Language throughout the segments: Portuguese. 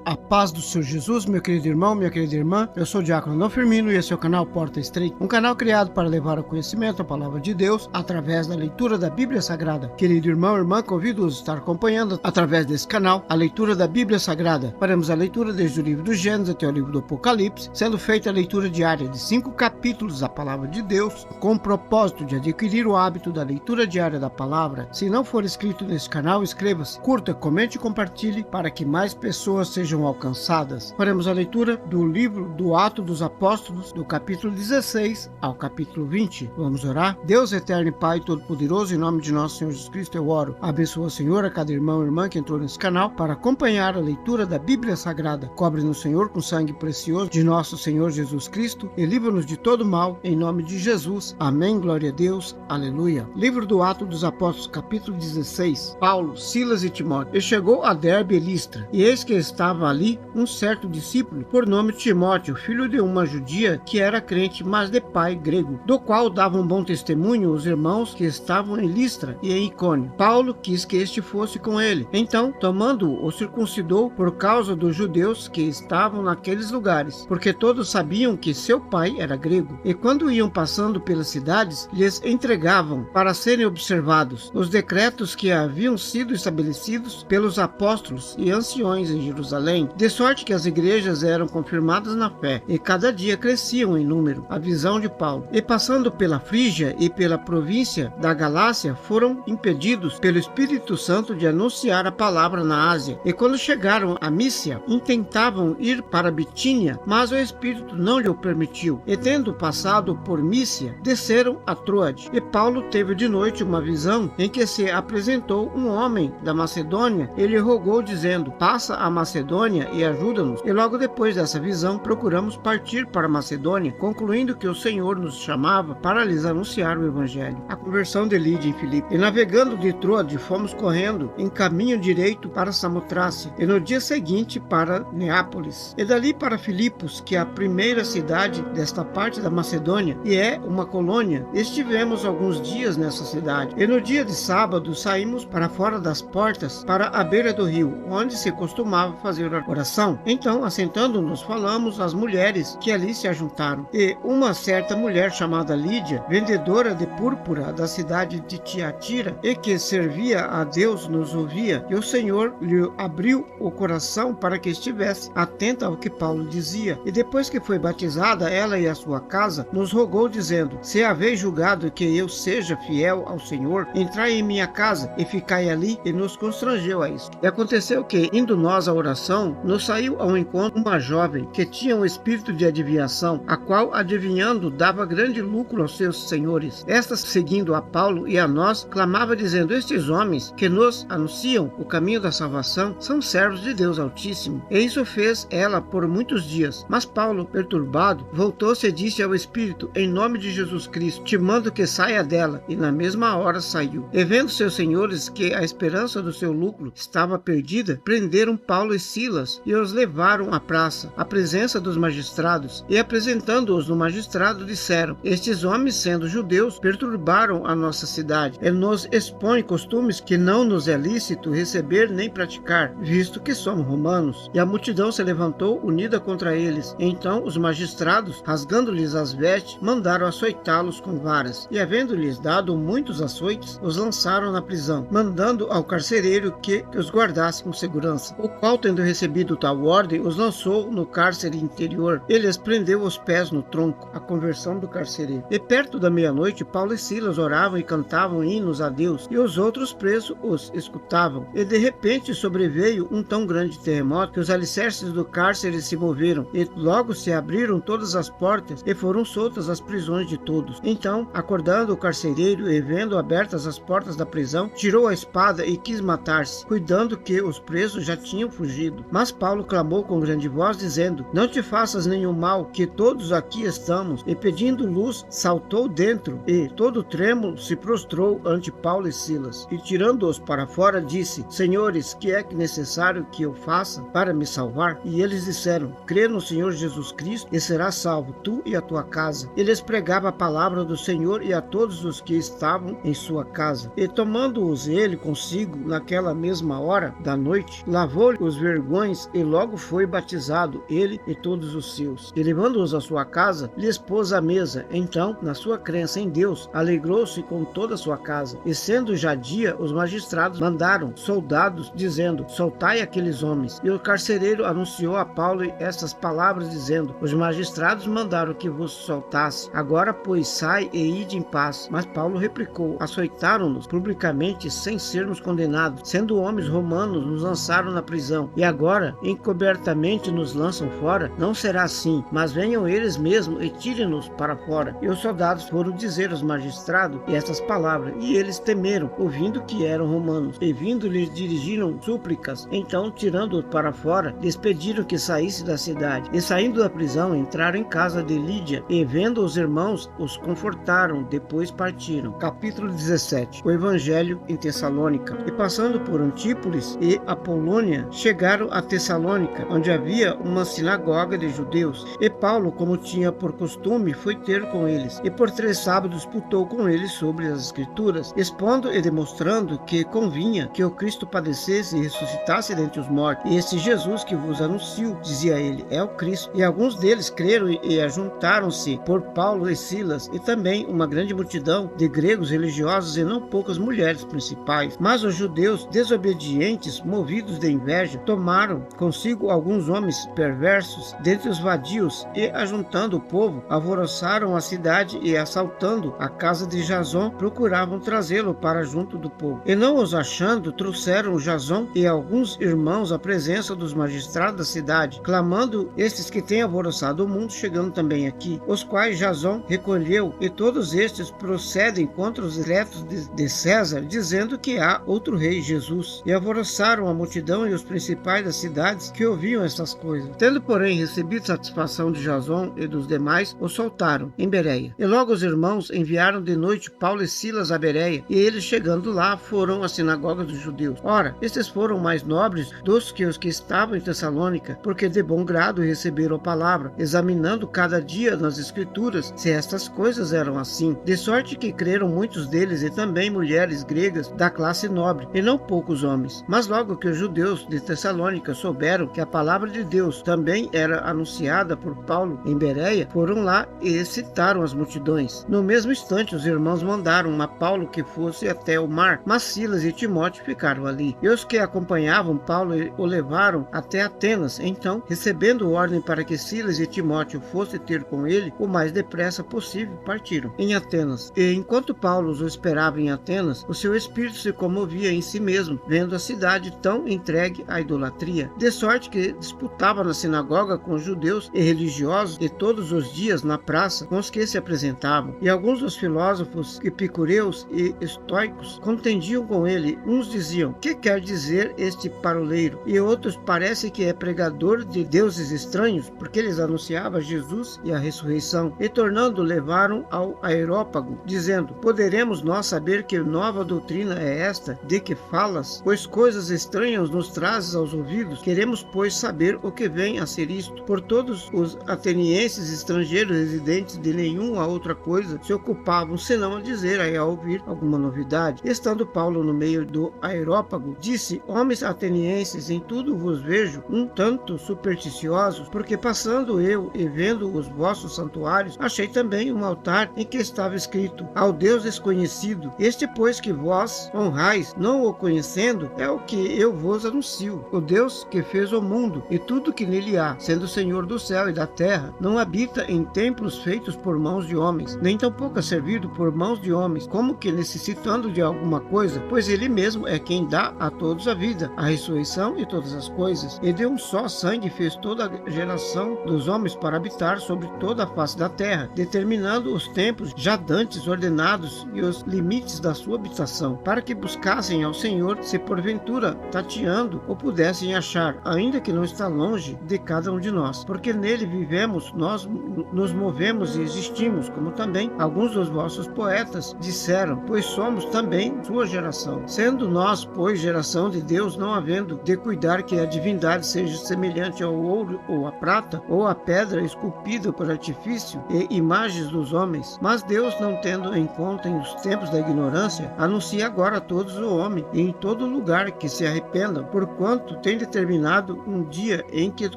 A paz do Senhor Jesus, meu querido irmão, minha querida irmã. Eu sou o Diácono Não Firmino e esse é o canal Porta Estreita, um canal criado para levar ao conhecimento a palavra de Deus através da leitura da Bíblia Sagrada. Querido irmão e irmã, convido-os a estar acompanhando através desse canal a leitura da Bíblia Sagrada. Faremos a leitura desde o livro do Gênesis até o livro do Apocalipse, sendo feita a leitura diária de 5 capítulos da palavra de Deus, com o propósito de adquirir o hábito da leitura diária da palavra. Se não for inscrito nesse canal, inscreva-se, curta, comente e compartilhe para que mais pessoas sejam alcançadas. Faremos a leitura do livro do Atos dos Apóstolos, do capítulo 16 ao capítulo 20. Vamos orar? Deus eterno e Pai todo-poderoso, em nome de nosso Senhor Jesus Cristo eu oro. Abençoa, Senhor, a cada irmão e irmã que entrou nesse canal para acompanhar a leitura da Bíblia Sagrada. Cobre-nos, Senhor, com sangue precioso de nosso Senhor Jesus Cristo e livra-nos de todo mal, em nome de Jesus. Amém, glória a Deus, aleluia. Livro do Atos dos Apóstolos, capítulo 16. Paulo, Silas e Timóteo. E chegou a Derbe e Listra, e eis que estava ali um certo discípulo, por nome Timóteo, filho de uma judia que era crente, mas de pai grego, do qual davam bom testemunho os irmãos que estavam em Listra e em Icônio. Paulo quis que este fosse com ele. Então, tomando-o, o circuncidou por causa dos judeus que estavam naqueles lugares, porque todos sabiam que seu pai era grego. E quando iam passando pelas cidades, lhes entregavam para serem observados os decretos que haviam sido estabelecidos pelos apóstolos e anciões em Jerusalém, de sorte que as igrejas eram confirmadas na fé, e cada dia cresciam em número. A visão de Paulo. E passando pela Frígia e pela província da Galácia, foram impedidos pelo Espírito Santo de anunciar a palavra na Ásia. E quando chegaram a Mísia, intentavam ir para Bitínia, mas o Espírito não lhe o permitiu. E tendo passado por Mísia, desceram a Troade. E Paulo teve de noite uma visão em que se apresentou um homem da Macedônia. Ele rogou dizendo: passa a Macedônia e ajuda-nos. E logo depois dessa visão, procuramos partir para Macedônia, concluindo que o Senhor nos chamava para lhes anunciar o Evangelho. A conversão de Lídia em Filipe. E navegando de Troade, fomos correndo em caminho direito para Samotrácia, e no dia seguinte para Neápolis, e dali para Filipos, que é a primeira cidade desta parte da Macedônia, e é uma colônia. Estivemos alguns dias nessa cidade, e no dia de sábado saímos para fora das portas, para a beira do rio, onde se costumava fazer a oração. Então, assentando-nos, falamos às mulheres que ali se ajuntaram. E uma certa mulher chamada Lídia, vendedora de púrpura da cidade de Tiatira, e que servia a Deus, nos ouvia, e o Senhor lhe abriu o coração para que estivesse atenta ao que Paulo dizia. E depois que foi batizada, ela e a sua casa, nos rogou dizendo: se haveis julgado que eu seja fiel ao Senhor, entrai em minha casa e ficai ali, e nos constrangeu a isso. E aconteceu que, indo nós à oração, nos saiu ao encontro uma jovem que tinha um espírito de adivinhação, a qual, adivinhando, dava grande lucro aos seus senhores. Esta, seguindo a Paulo e a nós, clamava dizendo: estes homens que nos anunciam o caminho da salvação são servos de Deus Altíssimo. E isso fez ela por muitos dias. Mas Paulo, perturbado, voltou-se e disse ao espírito: em nome de Jesus Cristo, te mando que saia dela. E na mesma hora saiu. E vendo seus senhores que a esperança do seu lucro estava perdida, prenderam Paulo e Silas e os levaram à praça, à presença dos magistrados. E apresentando-os no magistrado, disseram: estes homens, sendo judeus, perturbaram a nossa cidade e nos expõem costumes que não nos é lícito receber nem praticar, visto que somos romanos. E a multidão se levantou unida contra eles. Então os magistrados, rasgando-lhes as vestes, mandaram açoitá-los com varas. E havendo-lhes dado muitos açoites, os lançaram na prisão, mandando ao carcereiro que os guardasse com segurança, o qual, tendo recebido tal ordem, os lançou no cárcere interior. Ele lhes prendeu os pés no tronco. A conversão do carcereiro. E perto da meia-noite, Paulo e Silas oravam e cantavam hinos a Deus, e os outros presos os escutavam. E de repente sobreveio um tão grande terremoto que os alicerces do cárcere se moveram, e logo se abriram todas as portas, e foram soltas as prisões de todos. Então, acordando o carcereiro e vendo abertas as portas da prisão, tirou a espada e quis matar-se, cuidando que os presos já tinham fugido. Mas Paulo clamou com grande voz, dizendo: não te faças nenhum mal, que todos aqui estamos. E pedindo luz, saltou dentro, e todo trêmulo se prostrou ante Paulo e Silas. E tirando-os para fora, disse: senhores, que é necessário que eu faça para me salvar? E eles disseram: crê no Senhor Jesus Cristo e serás salvo, tu e a tua casa. E lhes pregava a palavra do Senhor e a todos os que estavam em sua casa. E tomando-os ele consigo naquela mesma hora da noite, lavou-lhe os vergões vergões, e logo foi batizado, ele e todos os seus. E levando-os à sua casa, lhes pôs à mesa. Então, na sua crença em Deus, alegrou-se com toda a sua casa. E sendo já dia, os magistrados mandaram soldados, dizendo: soltai aqueles homens. E o carcereiro anunciou a Paulo estas palavras, dizendo: os magistrados mandaram que vos soltasse. Agora, pois, sai e ide em paz. Mas Paulo replicou: açoitaram-nos publicamente sem sermos condenados. Sendo homens romanos, nos lançaram na prisão. E agora, encobertamente, nos lançam fora? Não será assim, mas venham eles mesmos e tirem-nos para fora. E os soldados foram dizer aos magistrados estas palavras, e eles temeram, ouvindo que eram romanos. E vindo lhes dirigiram súplicas. Então, tirando-os para fora, lhes pediram que saísse da cidade. E saindo da prisão, entraram em casa de Lídia, e vendo os irmãos, os confortaram, depois partiram. Capítulo 17. O Evangelho em Tessalônica. E passando por Antípolis e Apolônia, chegaram a Tessalônica, onde havia uma sinagoga de judeus. E Paulo, como tinha por costume, foi ter com eles, e por 3 sábados disputou com eles sobre as Escrituras, expondo e demonstrando que convinha que o Cristo padecesse e ressuscitasse dentre os mortos. E esse Jesus que vos anuncio, dizia ele, é o Cristo. E alguns deles creram e ajuntaram-se por Paulo e Silas, e também uma grande multidão de gregos religiosos e não poucas mulheres principais. Mas os judeus desobedientes, movidos de inveja, tomaram consigo alguns homens perversos dentre os vadios, e ajuntando o povo, alvoroçaram a cidade, e assaltando a casa de Jasão, procuravam trazê-lo para junto do povo. E não os achando, trouxeram Jasão e alguns irmãos à presença dos magistrados da cidade, clamando estes que têm alvoroçado o mundo, chegando também aqui, os quais Jasão recolheu, e todos estes procedem contra os decretos de César, dizendo que há outro rei, Jesus. E alvoroçaram a multidão e os principais das cidades que ouviam estas coisas. Tendo, porém, recebido satisfação de Jasão e dos demais, os soltaram em Bereia. E logo os irmãos enviaram de noite Paulo e Silas a Bereia, e eles, chegando lá, foram à sinagoga dos judeus. Ora, estes foram mais nobres dos que os que estavam em Tessalônica, porque de bom grado receberam a palavra, examinando cada dia nas Escrituras se estas coisas eram assim. De sorte que creram muitos deles, e também mulheres gregas da classe nobre, e não poucos homens. Mas logo que os judeus de Tessalônica souberam que a palavra de Deus também era anunciada por Paulo em Bereia, foram lá e excitaram as multidões. No mesmo instante, os irmãos mandaram a Paulo que fosse até o mar, mas Silas e Timóteo ficaram ali. E os que acompanhavam Paulo o levaram até Atenas. Então, recebendo ordem para que Silas e Timóteo fossem ter com ele, o mais depressa possível, partiram em Atenas. E enquanto Paulo os esperava em Atenas, o seu espírito se comovia em si mesmo, vendo a cidade tão entregue à idolatria, de sorte que disputava na sinagoga com os judeus e religiosos, e todos os dias na praça com os que se apresentavam. E alguns dos filósofos, epicureus e estoicos, contendiam com ele. Uns diziam: que quer dizer este paroleiro? E outros, parece que é pregador de deuses estranhos, porque eles anunciava Jesus e a ressurreição. E tornando, levaram ao Areópago, dizendo: poderemos nós saber que nova doutrina é esta de que falas? Pois coisas estranhas nos trazes aos ouvidos. Queremos, pois, saber o que vem a ser isto. Por todos os atenienses estrangeiros residentes de nenhuma outra coisa se ocupavam, senão a dizer e a ouvir alguma novidade. Estando Paulo no meio do Areópago, disse: homens atenienses, em tudo vos vejo um tanto supersticiosos, porque passando eu e vendo os vossos santuários, achei também um altar em que estava escrito: ao Deus desconhecido. Este, pois, que vós honrais, não o conhecendo, é o que eu vos anuncio. O Deus que fez o mundo e tudo que nele há, sendo Senhor do céu e da terra, não habita em templos feitos por mãos de homens, nem tampouco é servido por mãos de homens, como que necessitando de alguma coisa, pois ele mesmo é quem dá a todos a vida, a ressurreição e todas as coisas. E de um só sangue fez toda a geração dos homens para habitar sobre toda a face da terra, determinando os tempos já dantes ordenados e os limites da sua habitação, para que buscassem ao Senhor, se porventura tateando o pudessem achar, ainda que não está longe de cada um de nós, porque nele vivemos, nós nos movemos e existimos, como também alguns dos vossos poetas disseram, pois somos também sua geração. Sendo nós, pois, geração de Deus, não havendo de cuidar que a divindade seja semelhante ao ouro ou à prata, ou à pedra esculpida por artifício e imagens dos homens. Mas Deus, não tendo em conta em os tempos da ignorância, anuncia agora a todos o homem, e em todo lugar que se arrependam, porquanto tem tem determinado um dia em que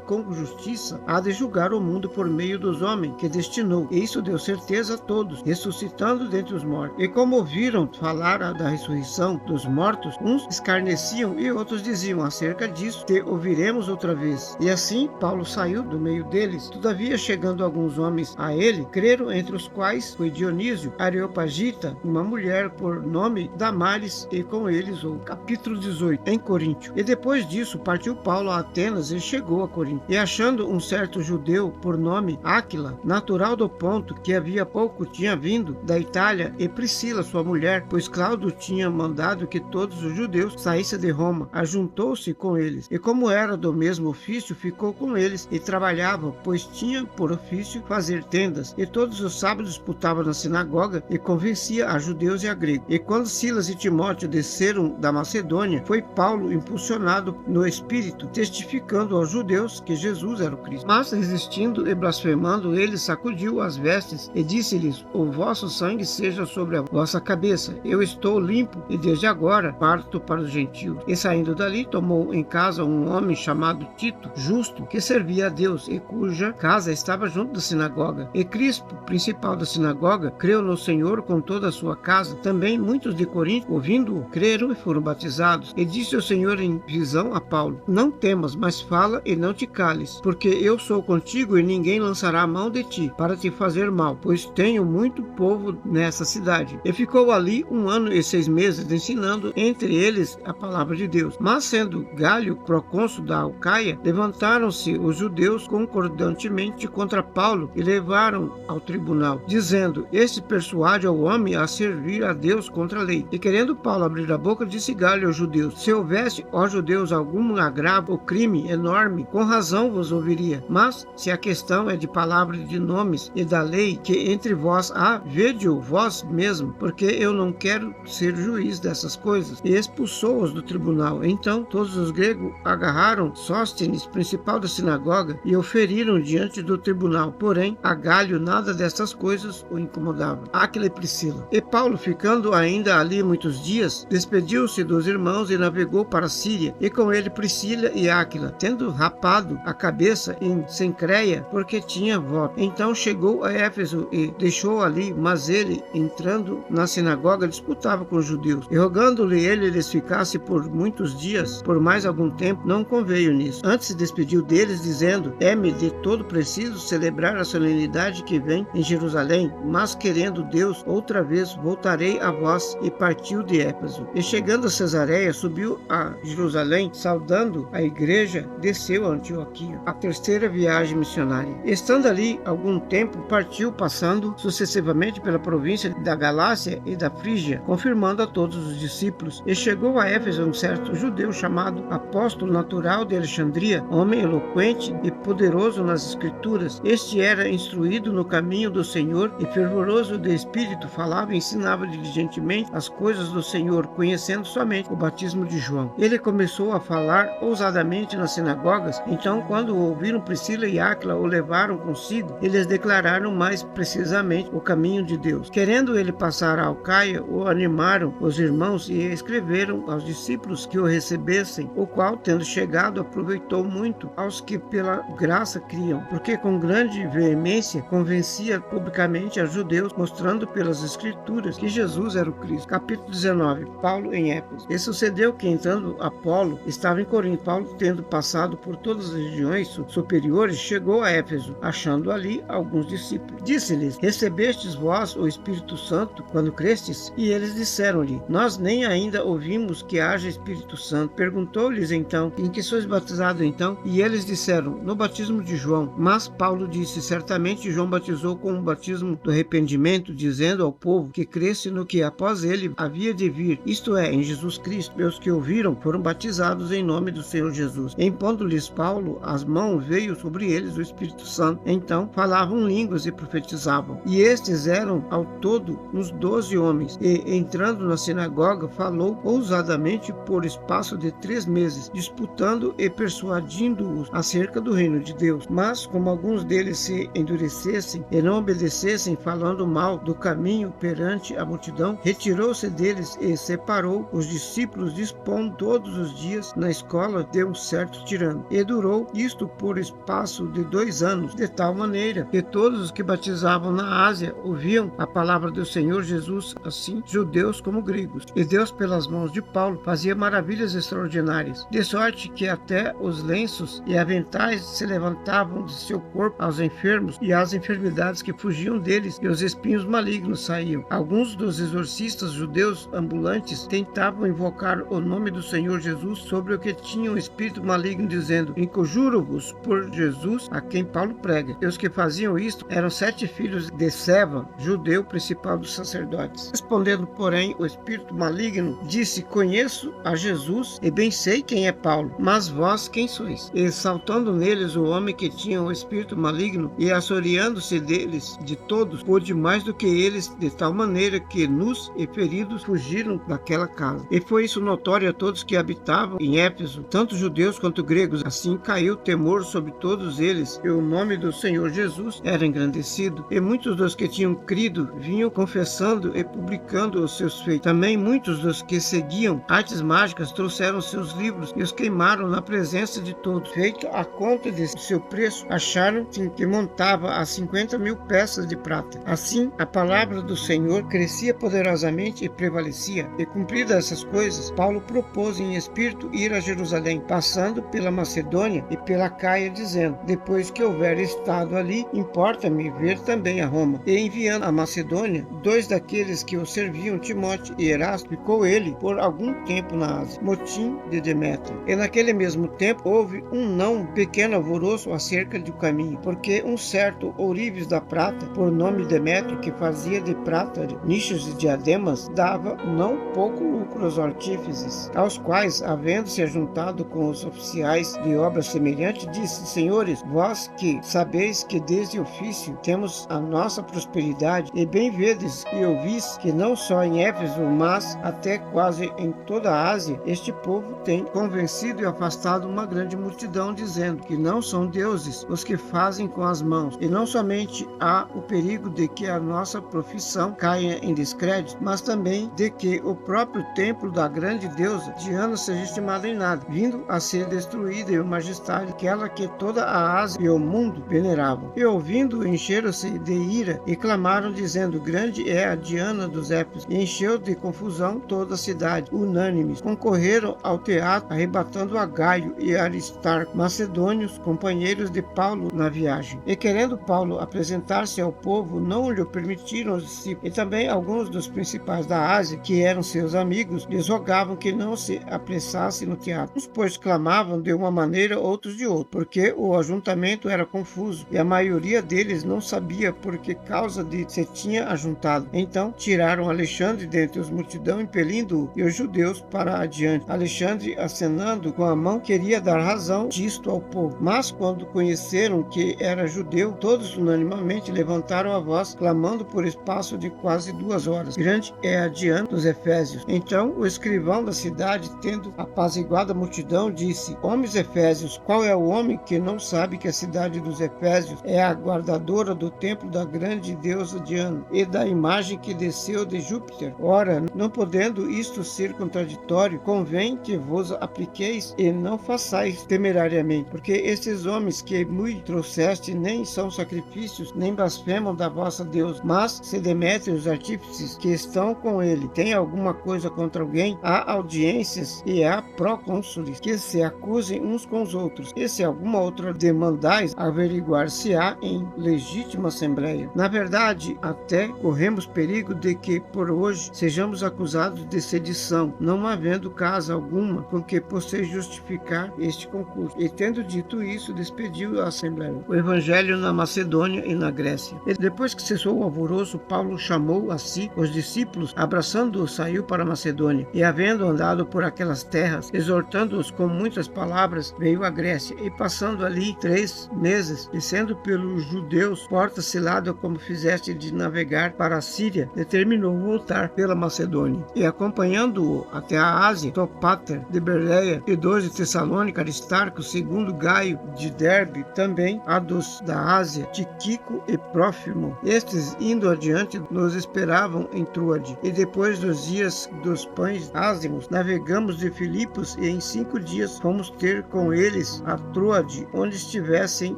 com justiça há de julgar o mundo por meio dos homens que destinou. E isso deu certeza a todos, ressuscitando dentre os mortos. E como ouviram falar da ressurreição dos mortos, uns escarneciam e outros diziam: acerca disso te ouviremos outra vez. E assim Paulo saiu do meio deles. Todavia, chegando alguns homens a ele, creram, entre os quais foi Dionísio, Areopagita, uma mulher por nome Damaris, e com eles o capítulo 18, em Coríntio. E depois disso partiu Paulo a Atenas e chegou a Corinto. E achando um certo judeu por nome Áquila, natural do Ponto, que havia pouco tinha vindo da Itália, e Priscila, sua mulher, pois Cláudio tinha mandado que todos os judeus saíssem de Roma, ajuntou-se com eles. E como era do mesmo ofício, ficou com eles e trabalhava, pois tinha por ofício fazer tendas. E todos os sábados disputava na sinagoga e convencia a judeus e a gregos. E quando Silas e Timóteo desceram da Macedônia, foi Paulo impulsionado no Espírito, testificando aos judeus que Jesus era o Cristo. Mas, resistindo e blasfemando, ele sacudiu as vestes e disse-lhes: o vosso sangue seja sobre a vossa cabeça. Eu estou limpo e desde agora parto para os gentios. E saindo dali, tomou em casa um homem chamado Tito, justo, que servia a Deus e cuja casa estava junto da sinagoga. E Crispo, principal da sinagoga, creu no Senhor com toda a sua casa. Também muitos de Corinto, ouvindo-o, creram e foram batizados. E disse o Senhor em visão a Paulo: não temas, mas fala e não te cales, porque eu sou contigo e ninguém lançará a mão de ti para te fazer mal, pois tenho muito povo nessa cidade. E ficou ali 1 ano e 6 meses, ensinando entre eles a palavra de Deus. Mas sendo Galho procônsul da Alcaia, levantaram-se os judeus concordantemente contra Paulo e levaram ao tribunal, dizendo: este persuade ao homem a servir a Deus contra a lei. E querendo Paulo abrir a boca, disse Galho aos judeus: se houvesse, ó judeus, algum agravo ou crime enorme, com razão vos ouviria. Mas se a questão é de palavra de nomes e da lei que entre vós há, vede-o vós mesmo, porque eu não quero ser juiz dessas coisas. E expulsou-os do tribunal. Então todos os gregos agarraram Sóstenes, principal da sinagoga, e o feriram diante do tribunal. Porém, a Galho nada dessas coisas o incomodava. Áquila e Priscila. E Paulo, ficando ainda ali muitos dias, despediu-se dos irmãos e navegou para a Síria, e com ele Priscila e Áquila, tendo rapado a cabeça em Cencreia, porque tinha voto. Então chegou a Éfeso e deixou ali, mas ele, entrando na sinagoga, disputava com os judeus. E rogando-lhe ele lhes ficasse por muitos dias, por mais algum tempo, não conveio nisso. Antes se despediu deles, dizendo: é-me de todo preciso celebrar a solenidade que vem em Jerusalém, mas querendo Deus, outra vez voltarei a vós. E partiu de Éfeso. E chegando a Cesareia, subiu a Jerusalém, saudando a igreja, desceu a Antioquia, a terceira viagem missionária. Estando ali algum tempo, partiu, passando sucessivamente pela província da Galácia e da Frígia, confirmando a todos os discípulos. E chegou a Éfeso um certo judeu chamado Apóstolo, natural de Alexandria, homem eloquente e poderoso nas escrituras. Este era instruído no caminho do Senhor e fervoroso de espírito, falava e ensinava diligentemente as coisas do Senhor, conhecendo somente o batismo de João. Ele começou a falar ousadamente nas sinagogas. Então, quando ouviram, Priscila e Áquila o levaram consigo e lhes declararam mais precisamente o caminho de Deus. Querendo ele passar a Alcaia, o animaram os irmãos e escreveram aos discípulos que o recebessem, o qual, tendo chegado, aproveitou muito aos que pela graça criam, porque com grande veemência convencia publicamente a judeus, mostrando pelas escrituras que Jesus era o Cristo. Capítulo 19. Paulo em Éfeso. E sucedeu que, entrando Apolo, estava em Corinto. Paulo, tendo passado por todas as regiões superiores, chegou a Éfeso, achando ali alguns discípulos. Disse-lhes: recebestes vós o Espírito Santo quando crestes? E eles disseram-lhe: nós nem ainda ouvimos que haja Espírito Santo. Perguntou-lhes então: em que sois batizados então? E eles disseram: no batismo de João. Mas Paulo disse: certamente João batizou com o batismo do arrependimento, dizendo ao povo que cresce no que após ele havia de vir, isto é, em Jesus Cristo. E os que ouviram foram batizados em nome do Senhor Jesus. Impondo-lhes Paulo as mãos, veio sobre eles o Espírito Santo. Então falavam línguas e profetizavam. E estes eram ao todo uns 12 homens. E entrando na sinagoga, falou ousadamente por espaço de 3 meses, disputando e persuadindo-os acerca do reino de Deus. Mas como alguns deles se endurecessem e não obedecessem, falando mal do caminho perante a multidão, retirou-se deles e separou os discípulos, dispondo todos os dias na escola escola de um certo tirano. E durou isto por espaço de 2 anos, de tal maneira que todos os que batizavam na Ásia ouviam a palavra do Senhor Jesus, assim judeus como gregos. E Deus, pelas mãos de Paulo, fazia maravilhas extraordinárias, de sorte que até os lenços e aventais se levantavam de seu corpo aos enfermos, e as enfermidades que fugiam deles, e os espinhos malignos saíam. Alguns dos exorcistas judeus ambulantes tentavam invocar o nome do Senhor Jesus sobre o que tinha um espírito maligno, dizendo: Conjuro-vos por Jesus, a quem Paulo prega. E os que faziam isto eram 7 filhos de Seva, judeu principal dos sacerdotes. Respondendo, porém, o espírito maligno disse: Conheço a Jesus e bem sei quem é Paulo, mas vós quem sois? E saltando neles o homem que tinha o espírito maligno, e assoreando-se deles de todos, pôde mais do que eles, de tal maneira que nus e feridos fugiram daquela casa. E foi isso notório a todos que habitavam em Éfeso, tanto judeus quanto gregos. Assim caiu temor sobre todos eles, e o nome do Senhor Jesus era engrandecido. E muitos dos que tinham crido vinham confessando e publicando os seus feitos. Também muitos dos que seguiam artes mágicas trouxeram seus livros e os queimaram na presença de todos. Feito a conta de seu preço, acharam que montava a 50.000 peças de prata. Assim, a palavra do Senhor crescia poderosamente e prevalecia. E cumpridas essas coisas, Paulo propôs em espírito ir a Jerusalém, passando pela Macedônia e pela Caia, dizendo: Depois que houver estado ali, importa-me ver também a Roma. E enviando a Macedônia 2 daqueles que o serviam, Timóteo e Erasto, ficou ele por algum tempo na Ásia. Motim de Demétrio. E naquele mesmo tempo houve um não pequeno alvoroço acerca do caminho, porque um certo ourives da prata, por nome Demétrio, que fazia de prata nichos e diademas, dava não pouco lucro aos artífices, aos quais, havendo-se juntado com os oficiais de obra semelhante, disse: Senhores, vós que sabeis que desde o ofício temos a nossa prosperidade, e bem vedes e ouvis que não só em Éfeso, mas até quase em toda a Ásia, este povo tem convencido e afastado uma grande multidão, dizendo que não são deuses os que fazem com as mãos. E não somente há o perigo de que a nossa profissão caia em descrédito, mas também de que o próprio templo da grande deusa Diana seja estimado em nada, vindo a ser destruída, e o majestade aquela que toda a Ásia e o mundo veneravam. E ouvindo, encheram-se de ira e clamaram, dizendo: Grande é a Diana dos Éfesos. E encheu de confusão toda a cidade. Unânimes concorreram ao teatro, arrebatando a Gaio e Aristarco, macedônios, companheiros de Paulo na viagem. E querendo Paulo apresentar-se ao povo, não lhe permitiram os discípulos. E também alguns dos principais da Ásia, que eram seus amigos, lhes rogavam que não se apressasse no teatro. Uns, pois, clamavam de uma maneira, outros de outra, porque o ajuntamento era confuso, e a maioria deles não sabia por que causa se tinha ajuntado. Então tiraram Alexandre dentre os multidão, impelindo-o e os judeus para adiante. Alexandre, acenando com a mão, queria dar razão disto ao povo. Mas quando conheceram que era judeu, todos unanimamente levantaram a voz, clamando por espaço de quase 2 horas: Grande é a Diana dos Efésios. Então o escrivão da cidade, tendo apaziguado a multidão, disse: Homens efésios, qual é o homem que não sabe que a cidade dos Efésios é a guardadora do templo da grande deusa Diana e da imagem que desceu de Júpiter? Ora, não podendo isto ser contraditório, convém que vos apliqueis e não façais temerariamente, porque estes homens que muito trouxeste nem são sacrifícios, nem blasfemam da vossa Deus, mas se Demétrio, os artífices que estão com ele, tem alguma coisa contra alguém, há audiências e há procônsules que se acusem uns com os outros, e se alguma outra demandais, averiguar-se-á em legítima assembleia. Na verdade, até corremos perigo de que por hoje sejamos acusados de sedição, não havendo causa alguma com que posseis justificar este concurso. E tendo dito isso, despediu a assembleia. O evangelho na Macedônia e na Grécia. E depois que cessou o alvoroço, Paulo chamou a si os discípulos, abraçando-os, saiu para a Macedônia, e havendo andado por aquelas terras, exortando-os com muitas palavras, veio à Grécia, e passando ali 3 meses, e sendo pelos judeus porta selada, como fizeste de navegar para a Síria, determinou voltar pela Macedônia. E acompanhando-o até a Ásia, Sopáter de Bereia, e 2 de Tessalônica, Aristarco, segundo Gaio de Derbe, também a dos da Ásia, Tíquico e Trófimo. Estes, indo adiante, nos esperavam em Troade. E depois dos dias dos pães ázimos, navegamos de Filipos e em 5 dias fomos ter com eles a Troade, onde estivessem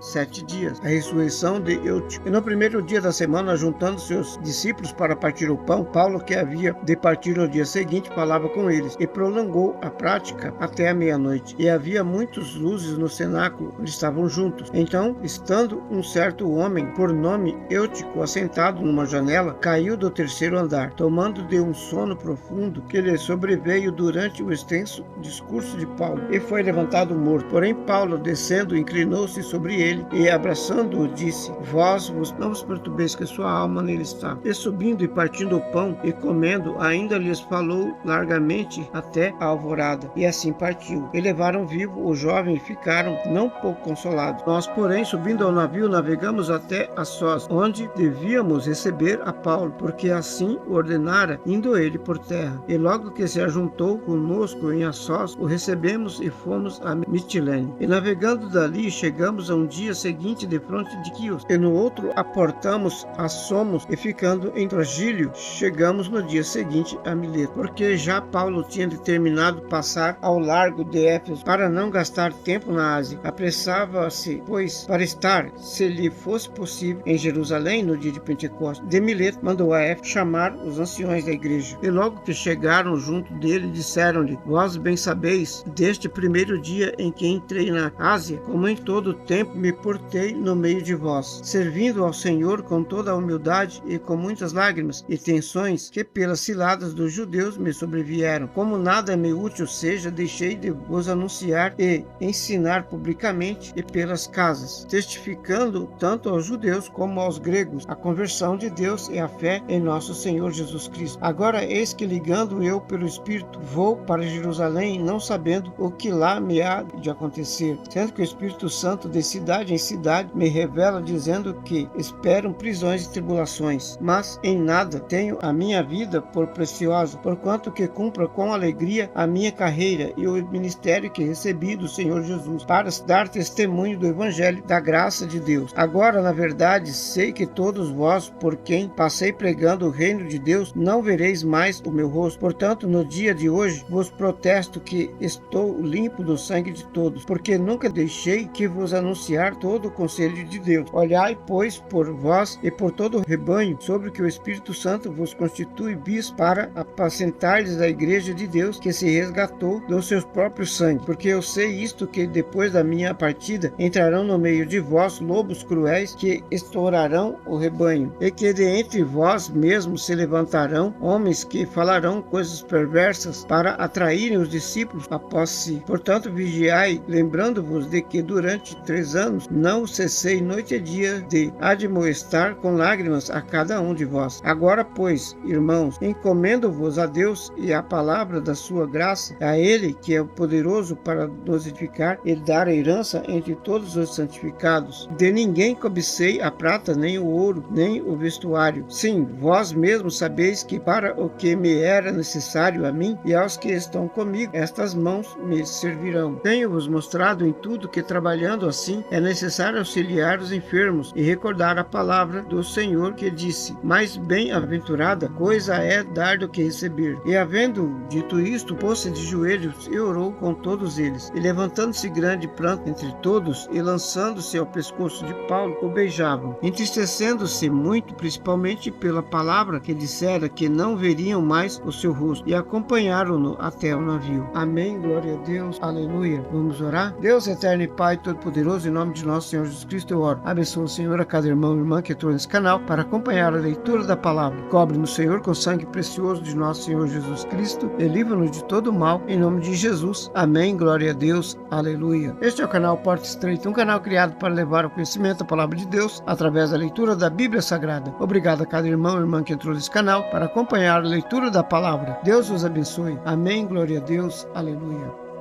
7 dias. A ressurreição de Eutico. E no primeiro dia da semana, juntando seus discípulos para partir o pão, Paulo, que havia de partir no dia seguinte, falava com eles, e prolongou a prática até a meia-noite. E havia muitas luzes no cenáculo, onde estavam juntos. Então, estando um certo homem, por nome Eutico, assentado numa janela, caiu do terceiro andar, tomando de um sono profundo que lhe sobreveio durante o extenso discurso de Paulo, e foi levantado morto. Porém, Paulo, descendo, inclinou-se sobre ele, e abraçando-o, disse: Vós não vos perturbeis, que sua alma nele está. E subindo e partindo o pão, e comendo, ainda lhes falou largamente até a alvorada, e assim partiu. E levaram vivo o jovem, e ficaram não pouco consolados. Nós, porém, subindo ao navio, navegamos até Assós, onde devíamos receber a Paulo, porque assim o ordenara, indo ele por terra. E logo que se ajuntou conosco em Assós, o recebemos e fomos a Mitilene. E navegando dali, chegamos a um dia seguinte de fronte de Quios, e no outro aportamos a Somos, e ficando em Trogílio, chegamos no dia seguinte a Mileto, porque já Paulo tinha determinado passar ao largo de Éfeso, para não gastar tempo na Ásia. Apressava-se, pois, para estar, se lhe fosse possível, em Jerusalém no dia de Pentecostes. De Mileto mandou a Éfeso chamar os anciões da igreja. E logo que chegaram junto dele, disseram-lhe: Vós bem sabeis, deste primeiro dia em que entrei na Ásia, como em todo o tempo me portei no meio de vós, servindo ao Senhor com toda a humildade e com muitas lágrimas e tensões que pelas ciladas dos judeus me sobrevieram. Como nada me útil seja, deixei de vos anunciar e ensinar publicamente e pelas casas, testificando tanto aos judeus como aos gregos a conversão de Deus e a fé em nosso Senhor Jesus Cristo. Agora eis que, ligando eu pelo Espírito, vou para Jerusalém, não sabendo o que lá me há de acontecer, sendo que o Espírito Santo de cidade em cidade me revela, dizendo que esperam prisões e tribulações, mas em nada tenho a minha vida por preciosa, porquanto que cumpra com alegria a minha carreira e o ministério que recebi do Senhor Jesus, para dar testemunho do Evangelho da graça de Deus. Agora, na verdade, sei que todos vós, por quem passei pregando o reino de Deus, não vereis mais o meu rosto. Portanto, no dia de hoje, vos protesto que estou limpo do sangue de todos, porque nunca deixei que vos anunciar todo o conselho de Deus. Olhai, pois, por vós e por todo o rebanho, sobre o que o Espírito Santo vos constitui bis para apacentar-lhes a igreja de Deus, que se resgatou do seus próprios sangue. Porque eu sei isto, que depois da minha partida entrarão no meio de vós lobos cruéis, que estourarão o rebanho, e que de entre vós mesmos se levantarão homens que falarão coisas perversas para atraírem os discípulos após si. Portanto, vigiai, lembrando-vos de que durante 3 anos não cessei noite e dia de admoestar com lágrimas a cada um de vós. Agora, pois, irmãos, encomendo-vos a Deus e à palavra da sua graça, a Ele que é poderoso para nos edificar e dar a herança entre todos os santificados. De ninguém cobicei a prata, nem o ouro, nem o vestuário. Sim, vós mesmos sabeis que para o que me era necessário a mim e aos que estão comigo, estas mãos me servirão. Tenho-vos mostrado em tudo que, trabalhando assim, é necessário auxiliar os enfermos e recordar a palavra do Senhor, que disse: mais bem-aventurada coisa é dar do que receber. E havendo dito isto, pôs-se de joelhos e orou com todos eles. E levantando-se grande pranto entre todos, e lançando-se ao pescoço de Paulo, o beijavam, entristecendo-se muito, principalmente pela palavra que dissera que não veriam mais o seu rosto, e acompanharam-no até o navio. Amém, glória a Deus, aleluia. Vamos orar? Deus eterno e Pai todo-poderoso, em nome de nosso Senhor Jesus Cristo, eu oro. Abençoa o Senhor a cada irmão e irmã que entrou nesse canal para acompanhar a leitura da palavra. Cobre-nos, Senhor, com o sangue precioso de nosso Senhor Jesus Cristo, e livra-nos de todo mal, em nome de Jesus. Amém, glória a Deus, aleluia. Este é o canal Porta Estreita, um canal criado para levar ao conhecimento a palavra de Deus através da leitura da Bíblia Sagrada. Obrigado a cada irmão e irmã que entrou nesse canal para acompanhar a leitura da palavra. Deus os abençoe. Amém, glória a Deus, aleluia.